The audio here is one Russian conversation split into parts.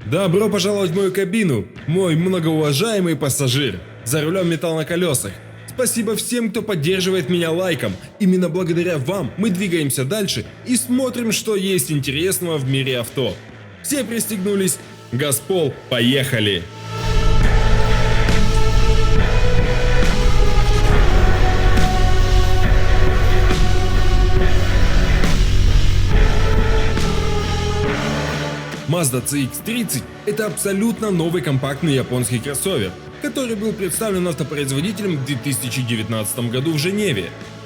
Добро пожаловать в мою кабину, мой многоуважаемый пассажир. За рулем металл на колесах. Спасибо всем, кто поддерживает меня лайком. Именно благодаря вам мы двигаемся дальше и смотрим, что есть интересного в мире авто. Все пристегнулись? Газпол, поехали! Mazda CX-30 – это абсолютно новый компактный японский кроссовер, который был представлен автопроизводителем в 2019 году в Женеве.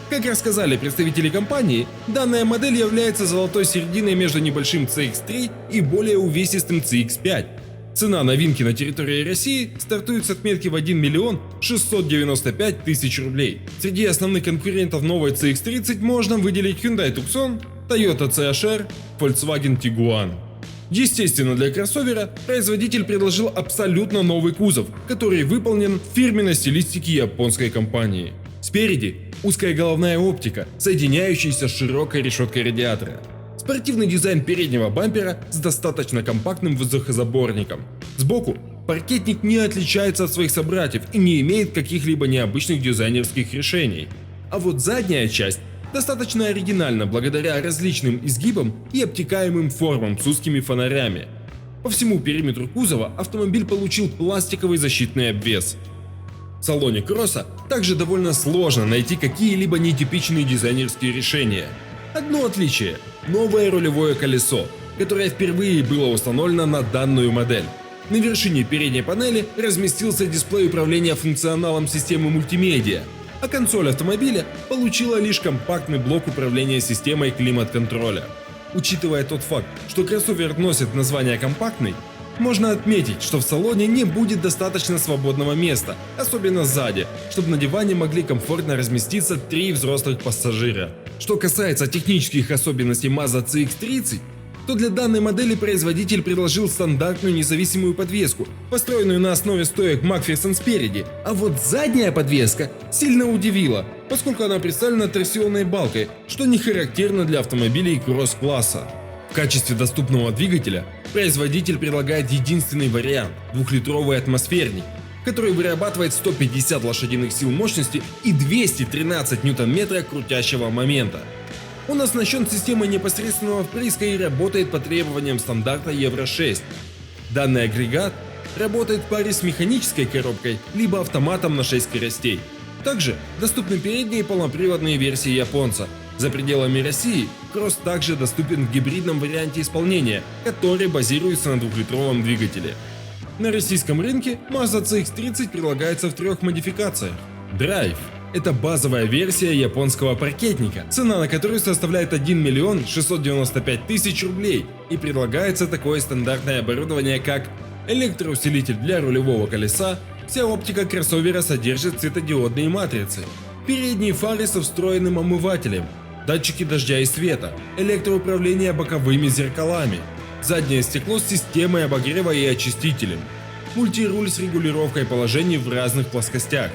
Как рассказали представители компании, данная модель является золотой серединой между небольшим CX-3 и более увесистым CX-5. Цена новинки на территории России стартует с отметки в 1 миллион 695 тысяч рублей. Среди основных конкурентов новой CX-30 можно выделить Hyundai Tucson, Toyota CHR, Volkswagen Tiguan. Естественно, для кроссовера производитель предложил абсолютно новый кузов, который выполнен в фирменной стилистике японской компании. Спереди узкая головная оптика, соединяющаяся с широкой решеткой радиатора. Спортивный дизайн переднего бампера с достаточно компактным воздухозаборником. Сбоку паркетник не отличается от своих собратьев и не имеет каких-либо необычных дизайнерских решений. А вот задняя часть достаточно оригинально благодаря различным изгибам и обтекаемым формам с узкими фонарями. По всему периметру кузова автомобиль получил пластиковый защитный обвес. В салоне кросса также довольно сложно найти какие-либо нетипичные дизайнерские решения. Одно отличие – новое рулевое колесо, которое впервые было установлено на данную модель. На вершине передней панели разместился дисплей управления функционалом системы мультимедиа, а консоль автомобиля получила лишь компактный блок управления системой климат-контроля. Учитывая тот факт, что кроссовер носит название компактный, можно отметить, что в салоне не будет достаточно свободного места, особенно сзади, чтобы на диване могли комфортно разместиться 3 взрослых пассажира. Что касается технических особенностей Mazda CX-30, то для данной модели производитель предложил стандартную независимую подвеску, построенную на основе стоек Макферсон спереди, а вот задняя подвеска сильно удивила, поскольку она представлена торсионной балкой, что не характерно для автомобилей кросс-класса. В качестве доступного двигателя производитель предлагает единственный вариант – 2-литровый атмосферник, который вырабатывает 150 лошадиных сил мощности и 213 ньютон-метра крутящего момента. Он оснащен системой непосредственного впрыска и работает по требованиям стандарта Евро-6. Данный агрегат работает в паре с механической коробкой либо автоматом на 6 скоростей. Также доступны передние полноприводные версии японца. За пределами России кросс также доступен в гибридном варианте исполнения, который базируется на 2-литровом двигателе. На российском рынке Mazda CX-30 предлагается в 3 модификациях. Drive – это базовая версия японского паркетника, цена на которую составляет 1 миллион 695 тысяч рублей, и предлагается такое стандартное оборудование, как электроусилитель для рулевого колеса. Вся оптика кроссовера содержит светодиодные матрицы, передние фары со встроенным омывателем, датчики дождя и света, электроуправление боковыми зеркалами, заднее стекло с системой обогрева и очистителем, мультируль с регулировкой положений в разных плоскостях,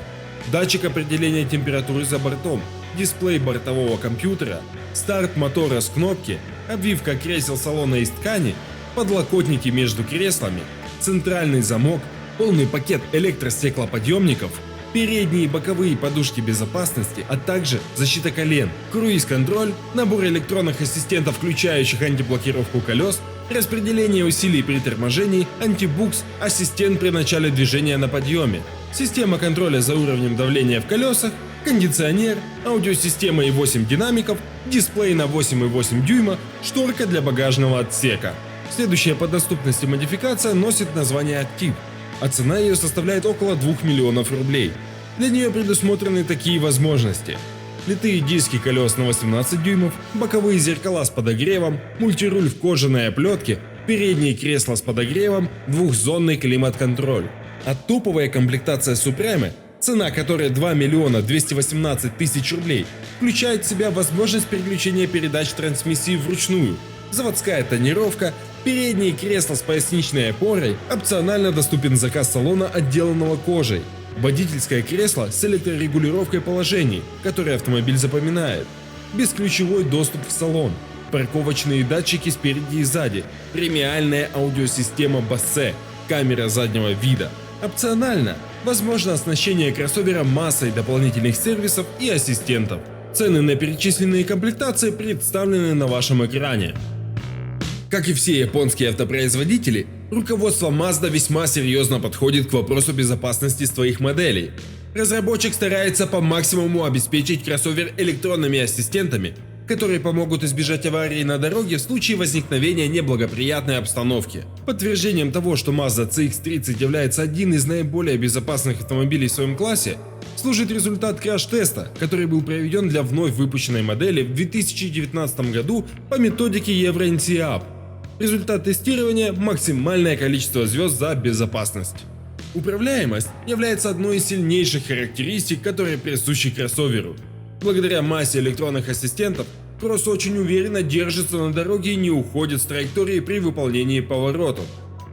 датчик определения температуры за бортом, дисплей бортового компьютера, старт мотора с кнопки, обвивка кресел салона из ткани, подлокотники между креслами, центральный замок, полный пакет электростеклоподъемников, передние и боковые подушки безопасности, а также защита колен, круиз-контроль, набор электронных ассистентов, включающих антиблокировку колес, распределение усилий при торможении, антибукс, ассистент при начале движения на подъеме, система контроля за уровнем давления в колесах, кондиционер, аудиосистема и 8 динамиков, дисплей на 8,8 дюйма, шторка для багажного отсека. Следующая по доступности модификация носит название Active, а цена ее составляет около 2 миллионов рублей. Для нее предусмотрены такие возможности: литые диски колес на 18 дюймов, боковые зеркала с подогревом, мультируль в кожаной оплетке, передние кресла с подогревом, двухзонный климат-контроль. А топовая комплектация Supreme, цена которой 2 миллиона 218 тысяч рублей, включает в себя возможность переключения передач трансмиссии вручную, заводская тонировка, передние кресла с поясничной опорой, опционально доступен заказ салона, отделанного кожей, водительское кресло с электрорегулировкой положений, которое автомобиль запоминает, бесключевой доступ в салон, парковочные датчики спереди и сзади, премиальная аудиосистема Bose, камера заднего вида. Опционально возможно оснащение кроссовера массой дополнительных сервисов и ассистентов. Цены на перечисленные комплектации представлены на вашем экране. Как и все японские автопроизводители, руководство Mazda весьма серьезно подходит к вопросу безопасности своих моделей. Разработчик старается по максимуму обеспечить кроссовер электронными ассистентами, которые помогут избежать аварии на дороге в случае возникновения неблагоприятной обстановки. Подтверждением того, что Mazda CX-30 является одним из наиболее безопасных автомобилей в своем классе, служит результат краш-теста, который был проведен для вновь выпущенной модели в 2019 году по методике Euro NCAP. Результат тестирования – максимальное количество звезд за безопасность. Управляемость является одной из сильнейших характеристик, которые присущи кроссоверу. Благодаря массе электронных ассистентов, кросс очень уверенно держится на дороге и не уходит с траектории при выполнении поворотов.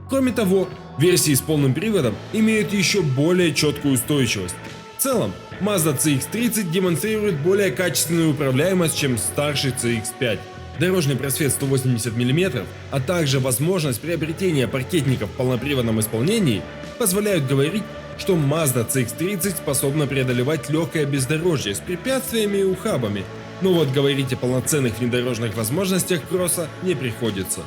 Кроме того, версии с полным приводом имеют еще более четкую устойчивость. В целом, Mazda CX-30 демонстрирует более качественную управляемость, чем старший CX-5. Дорожный просвет 180 мм, а также возможность приобретения паркетников в полноприводном исполнении позволяют говорить, что Mazda CX-30 способна преодолевать легкое бездорожье с препятствиями и ухабами, но вот говорить о полноценных внедорожных возможностях кросса не приходится.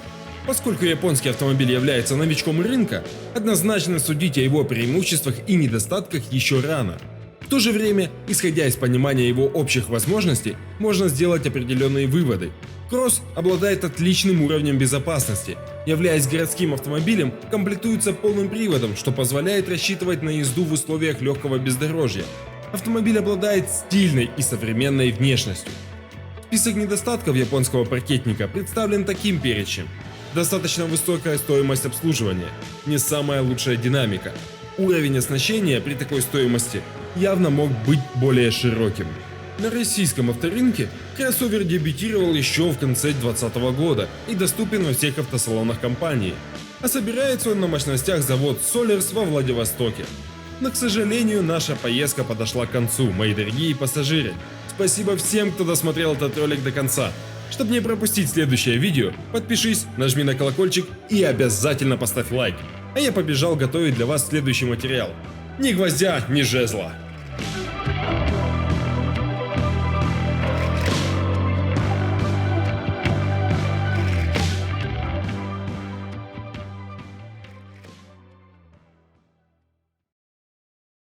Поскольку японский автомобиль является новичком рынка, однозначно судить о его преимуществах и недостатках еще рано. В то же время, исходя из понимания его общих возможностей, можно сделать определенные выводы. Кросс обладает отличным уровнем безопасности, являясь городским автомобилем, комплектуется полным приводом, что позволяет рассчитывать на езду в условиях легкого бездорожья. Автомобиль обладает стильной и современной внешностью. Список недостатков японского паркетника представлен таким перечнем. Достаточно высокая стоимость обслуживания, не самая лучшая динамика. Уровень оснащения при такой стоимости явно мог быть более широким. На российском авторынке кроссовер дебютировал еще в конце 2020 года и доступен во всех автосалонах компании, а собирается он на мощностях завод Solers во Владивостоке. Но, к сожалению, наша поездка подошла к концу, мои дорогие пассажиры. Спасибо всем, кто досмотрел этот ролик до конца. Чтобы не пропустить следующее видео, подпишись, нажми на колокольчик и обязательно поставь лайк. А я побежал готовить для вас следующий материал. Ни гвоздя, ни жезла.